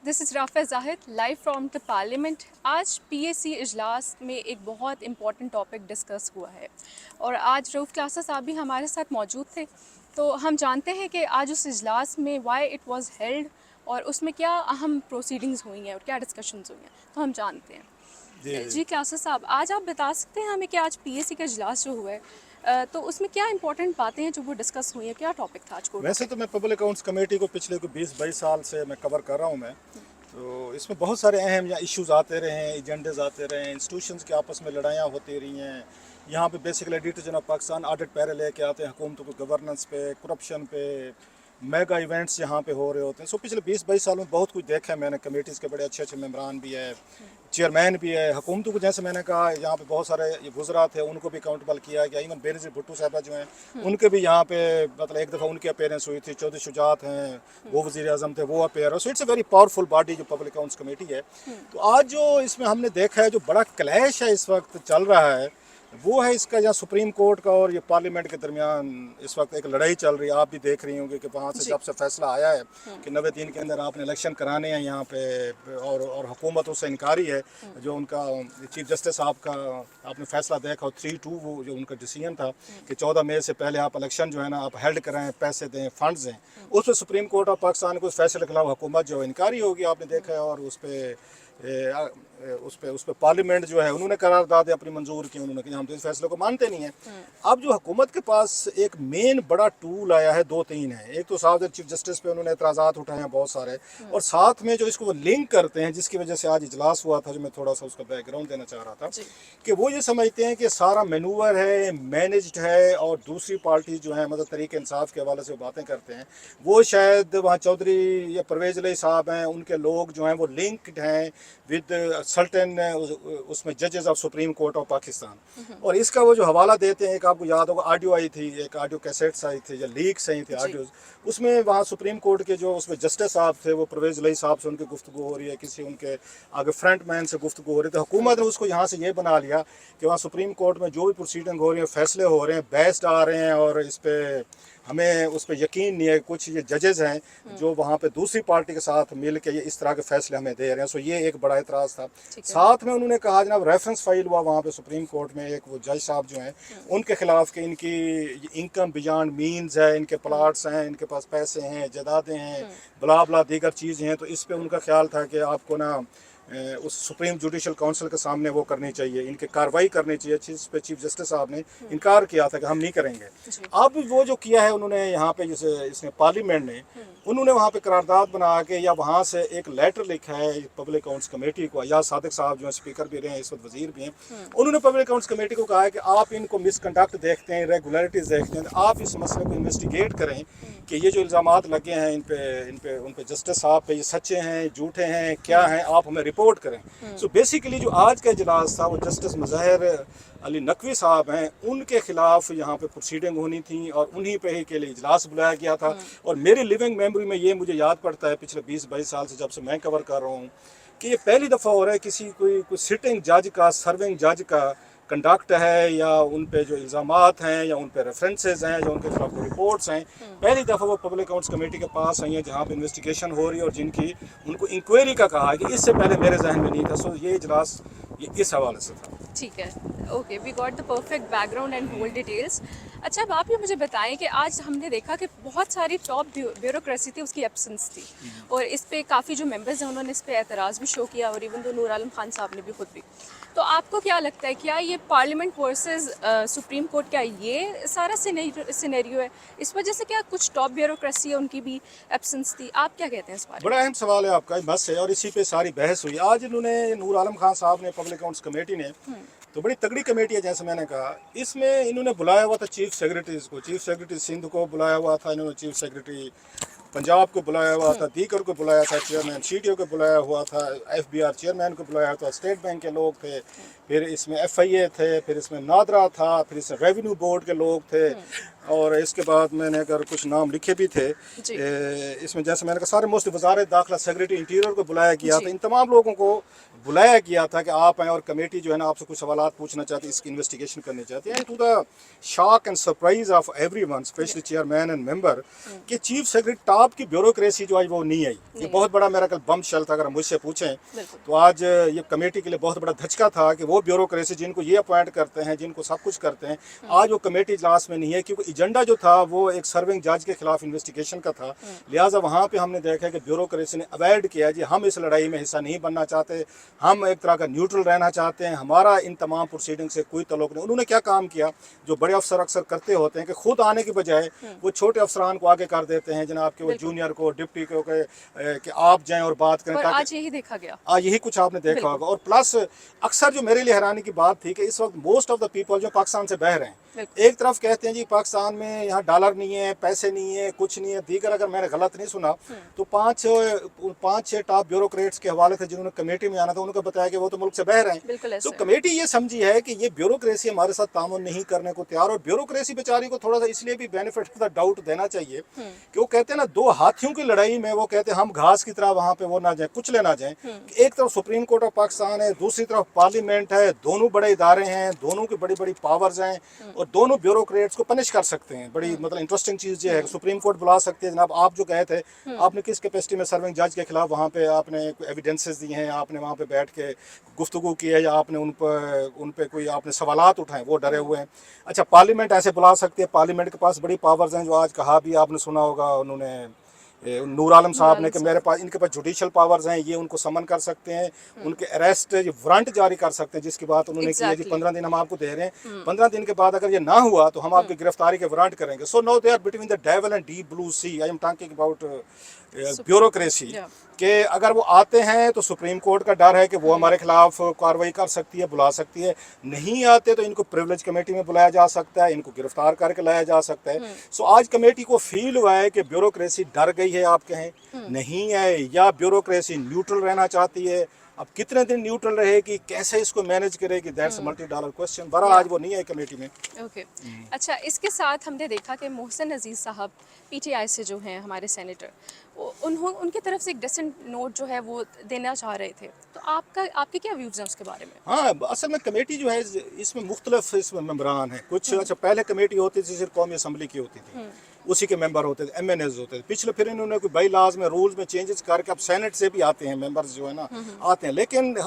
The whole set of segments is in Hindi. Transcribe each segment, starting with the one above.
This is Rafa Zahid live from the parliament. आज पीएसी इजलास में एक बहुत इम्पॉर्टेंट टॉपिक डिस्कस हुआ है और आज रऊफ़ क्लासा साहब भी हमारे साथ मौजूद थे। तो हम जानते हैं कि आज उस इजलास में वाई इट वाज़ हेल्ड और उसमें क्या अहम प्रोसीडिंग्स हुई हैं और क्या डिस्कशंस हुई हैं, तो हम जानते हैं। जी क्लासा साहब, आज आप बता सकते हैं हमें कि आज पीएसी का इजलास जो हुआ है तो उसमें क्या इंपॉर्टेंट बातें हैं जो वो डिस्कस हुई हैं, क्या टॉपिक था आज को? वैसे तो मैं पब्लिक अकाउंट्स कमेटी को पिछले को 20-22 साल से मैं कवर कर रहा हूँ मैं। तो इसमें बहुत सारे अहम या इश्यूज आते रहे हैं, एजेंडेज आते रहे हैं, इंस्टीट्यूशंस के आपस में लड़ाइयाँ होती रही हैं। यहाँ पे basically editor general Pakistan audit पैरे लेके आते हैं हुकूमतों को गवर्नेंस पे, करप्शन पे, मेगा इवेंट्स यहाँ पे हो रहे होते हैं। सो पिछले 20-22 सालों में बहुत कुछ देखा है मैंने। कमेटीज़ के बड़े अच्छे अच्छे मेम्बरान भी है, चेयरमैन भी है। हुकूमतों को जैसे मैंने कहा यहाँ पे बहुत सारे ये गुजरा थे, उनको भी अकाउंटेबल किया गया। इवन बेनज़ीर भुट्टो साहबा जो हैं उनके भी यहाँ पे मतलब एक दफ़ा उनकी अपेयरेंस हुई थी। चौधरी शुजात हैं, वो वज़ीर आज़म थे, वो अपेयर हो। So it's a very powerful body जो पब्लिक अकाउंट्स कमेटी है। तो आज जो इसमें हमने देखा है, जो बड़ा क्लैश है इस वक्त चल रहा है, वो है इसका यहाँ सुप्रीम कोर्ट का और ये पार्लियामेंट के दरमियान इस वक्त एक लड़ाई चल रही है। आप भी देख रही होंगे कि वहाँ से जब से फैसला आया है कि 90 दिन के अंदर आपने इलेक्शन कराने हैं यहाँ पे, और हुकूमत उससे इनकारी है। जो उनका चीफ जस्टिस साहब का आपने फैसला देखा, 3-2 वो जो उनका डिसीजन था कि 14 मई से पहले आप इलेक्शन जो है ना आप हेल्ड कराएं, पैसे दें, फंड्स दें। उस पर सुप्रीम कोर्ट ऑफ पाकिस्तान को उस फैसले के खिलाफ हुकूमत जो इनकारी होगी, आपने देखा है। और उस पे पार्लियामेंट जो है उन्होंने करारदाद अपनी मंजूर की। उन्होंने कि हम तो इस फैसले को मानते नहीं हैं। अब जो हुकूमत के पास एक मेन बड़ा टूल आया है, 2-3 है। एक तो साहब चीफ जस्टिस पे उन्होंने एतराज़ात उठाए हैं बहुत सारे, और साथ में जो इसको वो लिंक करते हैं, जिसकी वजह से आज इजलास हुआ था, जो मैं थोड़ा सा उसका बैकग्राउंड देना चाह रहा था कि वो ये समझते हैं कि सारा मैनूवर है, मैनेज्ड है, और दूसरी पार्टी जो है मतलब तरीके इंसाफ के हवाले से वो बातें करते हैं। वो शायद वहाँ चौधरी या परवेज़ इलाही साहब हैं, उनके लोग जो हैं वो लिंक्ड हैं विद सर्टेन उसमें जजेस of supreme court of Pakistan. और इसका वो जो हवाला देते हैं, एक आपको याद होगा ऑडियो आई थी, एक ऑडियो कैसेट्स आई थी या लीक्स आई थी ऑडियोज। उसमें वहाँ सुप्रीम कोर्ट के जो उसमें जस्टिस साहब थे, वो परवेज़ इलाही साहब से उनकी गुफ्तगू हो रही है, किसी उनके आगे फ्रंट मैन से गुफ्तगू हो रही है। तो हुकूमत ने उसको यहाँ से ये बना लिया कि वहाँ सुप्रीम कोर्ट में जो भी प्रोसीडिंग हो रही है, फैसले हो रहे हैं, बेस्ड आ रहे हैं, और इस पर हमें उस पर यकीन नहीं है। कुछ ये जजेस हैं जो वहाँ पे दूसरी पार्टी के साथ मिल के ये इस तरह के फैसले हमें दे रहे हैं। सो ये एक बड़ा एतराज़ था। साथ में उन्होंने कहा जनाब रेफरेंस फाइल हुआ वहाँ पे सुप्रीम कोर्ट में, एक वो जज साहब जो हैं उनके खिलाफ कि इनकी इनकम बियॉन्ड मीन्स है, इनके प्लाट्स हैं, इनके पास पैसे हैं, जायदादें हैं, बला बला दीगर चीज़ें हैं। तो इस पर उनका ख्याल था कि आपको ना उस सुप्रीम जुडिशल काउंसिल के सामने वो करनी चाहिए, इनकी कार्रवाई करनी चाहिए। इस पे चीफ जस्टिस साहब ने इनकार किया था कि हम नहीं करेंगे। अब वो जो किया है उन्होंने यहाँ पे, जैसे इसने पार्लियामेंट ने उन्होंने वहाँ पे करारदाद बना के या वहाँ से एक लेटर लिखा है पब्लिक अकाउंट्स कमेटी को। या सादिक साहब जो है स्पीकर भी रहे हैं, इस वक्त वजीर भी हैं, उन्होंने पब्लिक अकाउंट्स कमेटी को कहा है कि आप इनको मिसकंडक्ट देखते हैं, इरेगुलरिटीज़ देखते हैं, आप इस मसले को इन्वेस्टिगेट करें कि ये जो इल्ज़ामात लगे हैं उन पे जस्टिस साहब पे, ये सच्चे हैं, झूठे हैं, क्या हैं, आप हमें रिपोर्ट करें। सो बेसिकली जो आज का इजलास था वो जस्टिस मुज़हिर अली नकवी साहब हैं, उनके खिलाफ यहाँ पे प्रोसीडिंग होनी थी और उन्हीं पे ही के लिए इजलास बुलाया गया था। और मेरी लिविंग मेमोरी में ये मुझे याद पड़ता है पिछले 20-22 साल से जब से मैं कवर कर रहा हूँ कि ये पहली दफ़ा हो रहा है किसी कोई सिटिंग जज का, सर्विंग जज का कंडक्ट है, या उन पे जो इल्ज़ामात हैं, या उन पे रेफरेंसेस हैं, या उनके खिलाफ रिपोर्ट्स हैं, पहली दफ़ा वो पब्लिक अकाउंट्स कमेटी के पास आई हैं जहाँ पे इन्वेस्टिगेशन हो रही है और जिनकी उनको इंक्वायरी का कहा है कि इससे पहले मेरे जहन में नहीं था। सो ये इजलास ये इस हवाले से था। ठीक है, okay, we got the perfect background and whole details. अच्छा, अब आप ये मुझे बताएं कि आज हमने देखा कि बहुत सारी टॉप ब्यूरोक्रेसी थी, उसकी एब्सेंस थी, और इस पे काफ़ी जो मेंबर्स हैं उन्होंने इस पे एतराज़ भी शो किया, और इवन तो नूर आलम खान साहब ने भी खुद भी। तो आपको क्या लगता है, क्या ये पार्लियामेंट वर्सेस सुप्रीम कोर्ट, क्या ये सारा सिनेरियो है? इस वजह से क्या कुछ टॉप ब्यूरोक्रेसी है उनकी भी एब्सेंस थी? आप क्या कहते हैं इस बारे में? बड़ा अहम सवाल है आपका, बस है, और इसी पे सारी बहस हुई। आज इन्होंने नूर आलम खान साहब ने पब्लिक अकाउंट्स कमेटी ने, तो बड़ी तगड़ी कमेटी है जैसे मैंने कहा। इसमें इन्होंने बुलाया हुआ था चीफ सेक्रेटरीज को, चीफ सेक्रेटरी सिंध को बुलाया हुआ था इन्होंने, चीफ सेक्रेटरी पंजाब को बुलाया हुआ था, दीकर को बुलाया था, चेयरमैन CTO को बुलाया हुआ था, FBR चेयरमैन को बुलाया था, स्टेट बैंक के लोग थे, फिर इसमें FIA थे, फिर इसमें नादरा था, फिर इसमें रेवेन्यू बोर्ड के लोग थे, और इसके बाद मैंने अगर कुछ नाम लिखे भी थे जी। इसमें जैसे मैंने कहा सारे मोस्ट वज़ारत दाखिला सेक्रेटरी इंटीरियर को बुलाया गया जी। था, इन तमाम लोगों को बुलाया गया था कि आप आएँ और कमेटी जो है ना आपसे कुछ सवालात पूछना चाहती है, इसकी इन्वेस्टिगेशन करनी चाहती है। And to the shock and surprise of everyone specially chairman and member कि चीफ सेक्रेटरी टॉप की ब्यूरोक्रेसी जो आज वो नहीं आई। ये बहुत बड़ा मेरा कल बम शल था अगर मुझसे पूछें बिल्कुल। तो आज ये कमेटी के लिए बहुत बड़ा धचका था कि वो ब्यूरोक्रेसी जिनको ये अपॉइंट करते हैं, जिनको सब कुछ करते हैं, आज वो कमेटी इजलास में नहीं है, क्योंकि एजेंडा जो था वो एक सर्विंग जज के खिलाफ इन्वेस्टिगेशन का था। लिहाजा वहाँ पे हमने देखा कि ब्यूरोक्रेसी ने अवॉइड किया जी हम इस लड़ाई में हिस्सा नहीं बनना चाहते, हम एक तरह का न्यूट्रल रहना चाहते हैं, हमारा इन तमाम प्रोसीडिंग से कोई तल्लुक नहीं। उन्होंने क्या काम किया जो बड़े अफसर अक्सर करते होते हैं कि खुद आने की बजाय वो छोटे अफसरान को आगे कर देते हैं, जनाब के वो जूनियर को डिप्टी को कि आप जाएं और बात करें। पर आज यही देखा गया। यही कुछ आपने देखा होगा। और प्लस अक्सर जो मेरे लिए हैरानी की बात थी कि इस वक्त मोस्ट ऑफ द पीपल जो पाकिस्तान से बह रहे हैं, एक तरफ कहते हैं जी पाकिस्तान में यहाँ डॉलर नहीं है, पैसे नहीं है, कुछ नहीं है, दीगर अगर मैंने गलत नहीं सुना तो पाँच छः टॉप ब्यूरोक्रेट्स के हवाले थे जिन्होंने कमेटी में आना था, उनको बताया कि वो तो मुल्क से बह रहे हैं। तो कमेटी ये समझी है कि ये ब्यूरोक्रेसी हमारे साथ तामुन नहीं करने को तैयार, और ब्यूरोक्रेसी बेचारी को थोड़ा सा इसलिए भी बेनिफिट ऑफ द डाउट देना चाहिए कि वो कहते हैं ना दो हाथियों की लड़ाई में वो कहते हैं हम घास की तरह वहाँ पे वो ना जाए, कुचले ना जाए। एक तरफ सुप्रीम कोर्ट ऑफ पाकिस्तान है, दूसरी तरफ पार्लियामेंट है, दोनों बड़े इदारे हैं, दोनों की बड़ी बड़ी पावर्स हैं और दोनों ब्यूरोक्रेट्स को पनिश कर सकते हैं। बड़ी मतलब इंटरेस्टिंग चीज़ ये है, सुप्रीम कोर्ट बुला सकती है। जनाब आप जो गए थे, आपने किस कैपेसिटी में सर्विंग जज के खिलाफ वहाँ पे आपने एविडेंसेस दिए हैं, आपने वहाँ पे बैठ के गुफ्तगू की है, या आपने उन पे कोई आपने सवालात उठाए, वो डरे हुए हैं। अच्छा, पार्लियामेंट ऐसे बुला सकती है, पार्लियामेंट के पास बड़ी पावर्स हैं, जो आज कहा भी आपने सुना होगा उन्होंने नूर आलम साहब ने कि मेरे पास इनके पास जुडिशल पावर्स हैं, ये उनको समन कर सकते हैं, उनके अरेस्ट वारंट जारी कर सकते हैं, जिसकी बात उन्होंने की है जी 15 दिन हम आपको दे रहे हैं, 15 दिन के बाद अगर ये ना हुआ तो हम आपकी गिरफ्तारी के वारंट करेंगे। So now they are between the devil and deep blue sea. I am talking about bureaucracy कि अगर वो आते हैं तो सुप्रीम कोर्ट का डर है कि वो हमारे खिलाफ कार्रवाई कर सकती है, बुला सकती है। नहीं आते तो इनको प्रिविलेज कमेटी में बुलाया जा सकता है, इनको गिरफ्तार करके लाया जा सकता है। सो आज कमेटी को फील हुआ है कि ब्यूरोक्रेसी डर गई है, आप कहें नहीं है, या ब्यूरोक्रेसी न्यूट्रल रहना चाहती है। अब कितने दिन न्यूट्रल रहेगी, कैसे इसको मैनेज करेगी, दैट्स मल्टी डॉलर क्वेश्चन। बहरहाल आज वो नहीं है कमेटी में। ओके। अच्छा, इसके साथ हमने देखा कि मोहसिन अजीज़ साहब पीटीआई से जो हैं हमारे सेनेटर, उनकी तरफ से एक डिसेंट नोट जो है वो देना चाह रहे थे, तो आपके क्या व्यूज़ हैं उसके बारे में? हाँ, असल में कमेटी जो है इसमें मुख्तलिफ इसमें मेम्बरान हैं। कुछ अच्छा पहले कमेटी होती थी सिर्फ कौमी असम्बली की होती थी, उसी के मेंबर होते थे, MNAs होते थे। पिछले फिर इन्होंने कोई बाई लॉज में रूल्स में चेंजेस करके अब सेनेट से भी आते हैं मेंबर्स जो है ना आते हैं। लेकिन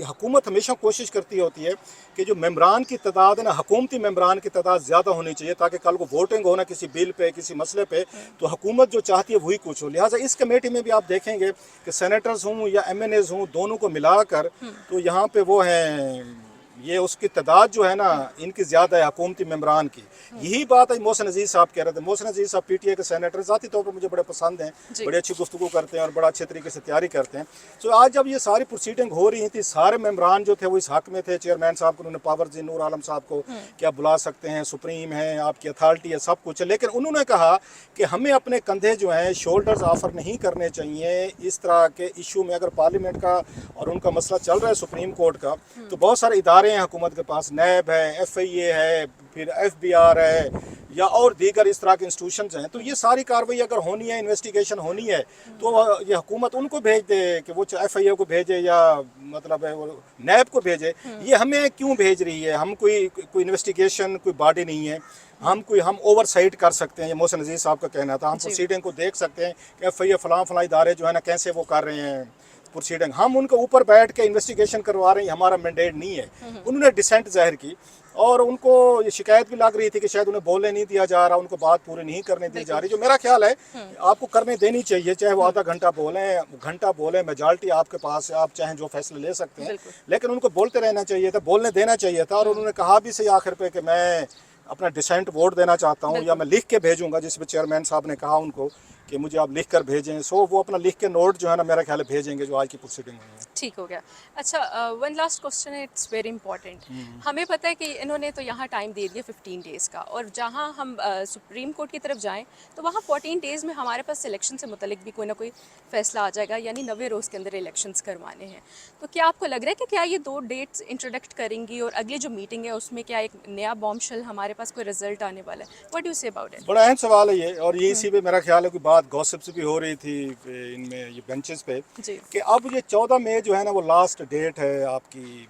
हुकूमत हमेशा कोशिश करती होती है कि जो मेम्बरान की तादाद है ना, हुकूमती मेम्बरान की तादाद ज़्यादा होनी चाहिए, ताकि कल को वोटिंग हो ना किसी बिल पे, किसी मसले पे, तो हुकूमत जो चाहती है वही कुछ हो। लिहाजा इस कमेटी में भी आप देखेंगे कि सेनेटर्स हों या MNAs हों, दोनों को मिलाकर तो यहाँ पे वो हैं, ये उसकी तादाद जो है ना इनकी ज़्यादा है हुकूमती मेम्बरान की। यही बात है मोहसिन अजीज़ साहब कह रहे थे। मोहसिन अजीज़ साहब PTI के सेनेटर ज़ाती तौर पर मुझे बड़े पसंद हैं, बड़ी अच्छी गुफ्तगू करते हैं और बड़ा अच्छे तरीके से तैयारी करते हैं। सो आज जब ये सारी प्रोसीडिंग हो रही थी, सारे मेम्बरान जो थे वो इस हक में थे। चेयरमैन साहब को उन्होंने पावर दी, नूर आलम साहब को कि आप बुला सकते हैं, सुप्रीम है, आपकी अथॉरिटी है, सब कुछ है। लेकिन उन्होंने कहा कि हमें अपने कंधे जो हैं शोल्डर्स ऑफर नहीं करने चाहिए इस तरह के इशू में। अगर पार्लियामेंट का और उनका मसला चल रहा है सुप्रीम कोर्ट का, तो बहुत सारे इदारे हैं हुकूमत के पास, नैब है, FIA है, फिर FBR है, या और दीगर इस तरह के इंस्टीट्यूशंस हैं। तो ये सारी कार्रवाई अगर होनी है, इन्वेस्टिगेशन होनी है, तो ये हुकूमत उनको भेज दे कि वो FIA को भेजे या मतलब है वो नैब को भेजे। ये हमें क्यों भेज रही है? हम कोई इन्वेस्टिगेशन कोई बॉडी नहीं है, हम ओवरसाइट कर सकते हैं। ये मोहसिन अजीज़ साहब का कहना था, हम प्रोसीडिंग को देख सकते हैं कि FIA फलां इदारे जो है ना कैसे वो कर रहे हैं प्रोसीडिंग, हम उनके ऊपर बैठ के इन्वेस्टिगेशन करवा रहे हैं, हमारा मैंडेट नहीं है। उन्होंने डिसेंट जाहिर की और उनको ये शिकायत भी लग रही थी कि शायद उन्हें बोलने नहीं दिया जा रहा, उनको बात पूरी नहीं करने दी जा रही, जो मेरा ख्याल है आपको करने देनी चाहिए। चाहे वो आधा घंटा बोलें, मेजॉरिटी आपके पास है, आप चाहें जो फैसले ले सकते हैं, लेकिन उनको बोलते रहना चाहिए था, बोलने देना चाहिए था। और उन्होंने कहा भी सही आखिर पे कि मैं अपना डिसेंट वोट देना चाहता हूँ या मैं लिख के भेजूंगा, जिसमें चेयरमैन साहब ने कहा उनको कि मुझे आप लिख कर भेजें। सो वो अपना लिख के नोट जो है ना मेरा ख्याल है भेजेंगे जो आज की प्रोसीडिंग हुई है। ठीक हो गया। अच्छा, वन लास्ट क्वेश्चन है, इट्स वेरी इंपॉर्टेंट। हमें पता है कि इन्होंने तो यहाँ टाइम दे दिया 15 डेज़ का, और जहाँ हम सुप्रीम कोर्ट की तरफ जाएं तो वहाँ 14 डेज़ में हमारे पास सिलेक्शन से मुतलिक भी कोई ना कोई फैसला आ जाएगा, यानी 90 रोज़ के अंदर इलेक्शंस करवाने हैं। तो क्या आपको लग रहा है कि क्या ये 2 डेट्स इंट्रोडक्ट करेंगी और अगली जो मीटिंग है उसमें क्या एक नया बॉम्बशेल हमारे पास कोई रिजल्ट आने वाला है? What do you say about it? बड़ा अहम सवाल है ये, और ये इसी पे मेरा ख्याल है कि बात गॉसिप्स भी हो रही थी इनमें, ये बेंचेस पे, जी कि अब ये 14 मई जो है ना वो लास्ट डेट है आपकी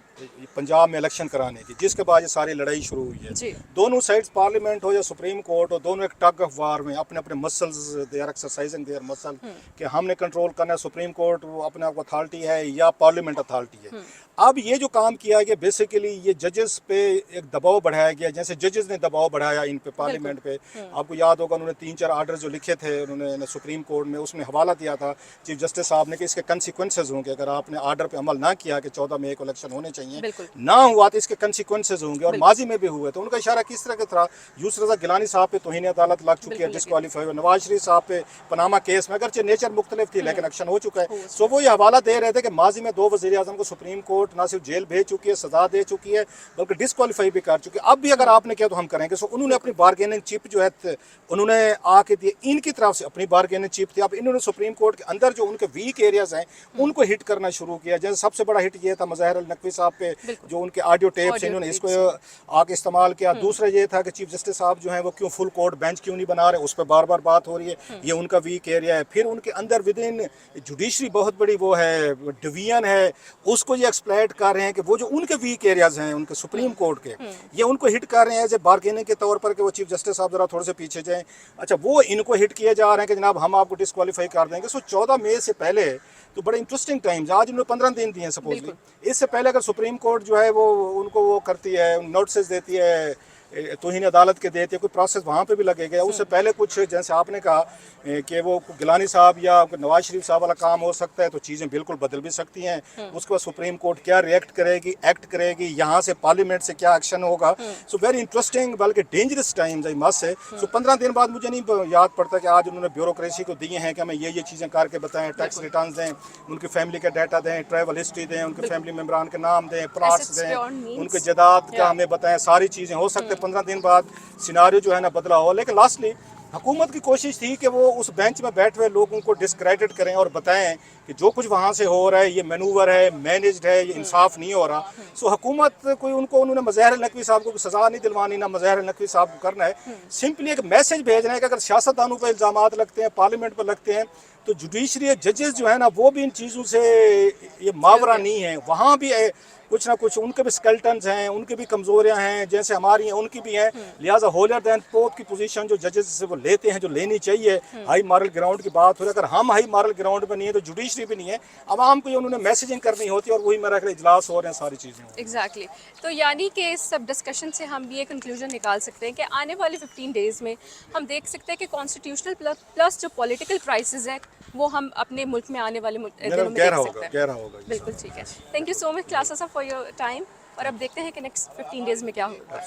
पंजाब में इलेक्शन कराने की, जिसके बाद ये सारी लड़ाई शुरू हुई है। जी दोनों साइड्स, पार्लियामेंट हो या सुप्रीम कोर्ट हो, दोनों एक टग ऑफ वार में अपने अपने muscles, they are exercising their muscle, कि हमने कंट्रोल करना है, सुप्रीम कोर्ट वो अपने आप अथॉरिटी है या पार्लियामेंट अथॉरिटी है। अब ये जो काम किया गया बेसिकली, ये जजेस पे एक दबाव बढ़ाया गया, जैसे जजेस ने दबाव बढ़ाया इन पे पार्लियामेंट पे। आपको याद होगा उन्होंने 3-4 आर्डर जो लिखे थे उन्होंने सुप्रीम कोर्ट में, उसमें हवाला दिया था चीफ जस्टिस साहब ने कि इसके कंसिक्वेंसेज होंगे, अगर आपने आर्डर पे अमल ना किया कि 14 मई को इलेक्शन होने चाहिए, बिल्कुल ना हुआ तो इसके कंसिक्वेंसेज होंगे, और माजी में भी हुए। तो उनका इशारा किस तरह का था? यूसुफ रजा गिलानी साहब पे तौहीन अदालत लग चुकी है, डिस्क्वालीफाई, नवाज शरीफ साहब पे पनामा केस में, अगरचे नेचर मुख्तलिफ थी लेकिन एक्शन हो चुका है। सो वो ये हवाला दे रहे थे कि माजी में 2 वज़ीर आज़म को सुप्रीम कोर्ट ना सिर्फ जेल भेज चुकी है, सजा दे चुकी है, बल्कि डिस्क्वालीफाई भी कर चुकी है। अब भी अगर आपने किया तो हम करेंगे। सो उन्होंने अपनी बारगेनिंग चिप जो है उन्होंने आके दिए, इनकी तरफ से अपनी बारगेनिंग चिप थी। अब इन्होंने सुप्रीम कोर्ट के अंदर जो उनके वीक एरियाज हैं उनको हिट करना शुरू किया। जैसे सबसे बड़ा हिट ये था मज़ाहिर अल नकवी साहब पे, जो उनके ऑडियो टेप्स इन्होंने इसको आके इस्तेमाल किया। दूसरा ये था कि चीफ जस्टिस साहब जो हैं वो क्यों फुल कोर्ट बेंच क्यों नहीं बना रहे, उस पर बार बार बात हो रही है, ये उनका वीक एरिया है। फिर उनके अंदर विद इन जुडिशरी बहुत बड़ी वो है डिवीजन है, उसको ये एक्सप्लॉइट कर रहे हैं कि वो जो उनके वीक एरियाज हैं उनके सुप्रीम कोर्ट के, ये उनको हिट कर रहे हैं एज ए बार्गेनिंग के तौर पर कि वो चीफ जस्टिस साहब जरा थोड़े से पीछे जाएं। अच्छा, वो इनको हिट किए जा रहे हैं कि जनाब हम आपको डिस्क्वालीफाई कर देंगे। सो 14 मई से पहले तो बड़े इंटरेस्टिंग टाइम्स, आज उन्होंने 15 दिन दिए हैं सपोजली, इससे पहले अगर सुप्रीम कोर्ट जो है वो उनको वो करती है, नोटिस देती है, तौहीन अदालत के देती है, कोई प्रोसेस वहाँ पे भी लगेगा। उससे पहले कुछ जैसे आपने कहा कि वो गिलानी साहब या नवाज शरीफ साहब वाला काम हो सकता है, तो चीज़ें बिल्कुल बदल भी सकती हैं। उसके बाद सुप्रीम कोर्ट क्या रिएक्ट करेगी, एक्ट करेगी, यहाँ से पार्लियामेंट से क्या एक्शन होगा। सो वेरी इंटरेस्टिंग बल्कि dangerous times I must say. सो 15 दिन बाद मुझे नहीं याद पड़ता कि आज उन्होंने ब्यूरोक्रेसी को दिए हैं कि हमें ये चीज़ें करके बताएं, टैक्स रिटर्न दें, उनकी फैमिली का डाटा दें, ट्रैवल हिस्ट्री दें, उनके फैमिली मेम्बरान के नाम दें, प्लॉट्स दें, उनके जायदाद का हमें बताएं, सारी चीज़ें। हो सकते 15 दिन बाद सिनारियो जो है ना बदला हो। लेकिन लास्टली हुकूमत की कोशिश थी कि वो उस बेंच में बैठे हुए लोगों को डिस्क्रेडिट करें और बताएं कि जो कुछ वहाँ से हो रहा है ये मैनूवर है, मैनेज्ड है, ये इंसाफ नहीं हो रहा। सो हुकूमत कोई उन्होंने मज़ाहिर नकवी साहब को सज़ा नहीं दिलवानी, ना मज़ाहिर नकवी साहब को करना है, सिंपली एक मैसेज भेजना है कि अगर सियासतदानों पर इल्ज़ामात लगते हैं, पार्लियामेंट पर लगते हैं, तो जुडिशरी जजेस जो है ना वो भी इन चीज़ों से ये मावरा नहीं है। वहाँ भी कुछ ना कुछ उनके भी स्केल्टन्स हैं, उनकी भी कमज़ोरियाँ हैं, जैसे हमारी हैं उनकी भी हैं। लिहाजा होलियर दैन पोप की पोजीशन जो जजेस से वो लेते हैं, जो लेनी चाहिए, हाई मॉरल ग्राउंड की बात हो रही है। अगर हम हाई मॉरल ग्राउंड पर नहीं है तो जुडिशरी भी नहीं है। आवाम को ये उन्होंने मैसेजिंग करनी होती है, और वही मेरा इजलास हो रहे हैं, सारी चीज़ें। एग्जैक्टली तो यानी कि इस सब डिस्कशन से हम भी ये कंक्लूजन निकाल सकते हैं कि आने वाले 15 डेज़ में हम देख सकते हैं कि कॉन्स्टिट्यूशनल प्लस जो पॉलिटिकल क्राइसिस है वो हम अपने मुल्क में आने वाले दिनों में देख सकते हैं। बिल्कुल ठीक है। Thank you so much classes for your time, और अब देखते हैं कि नेक्स्ट 15 डेज़ में क्या होगा।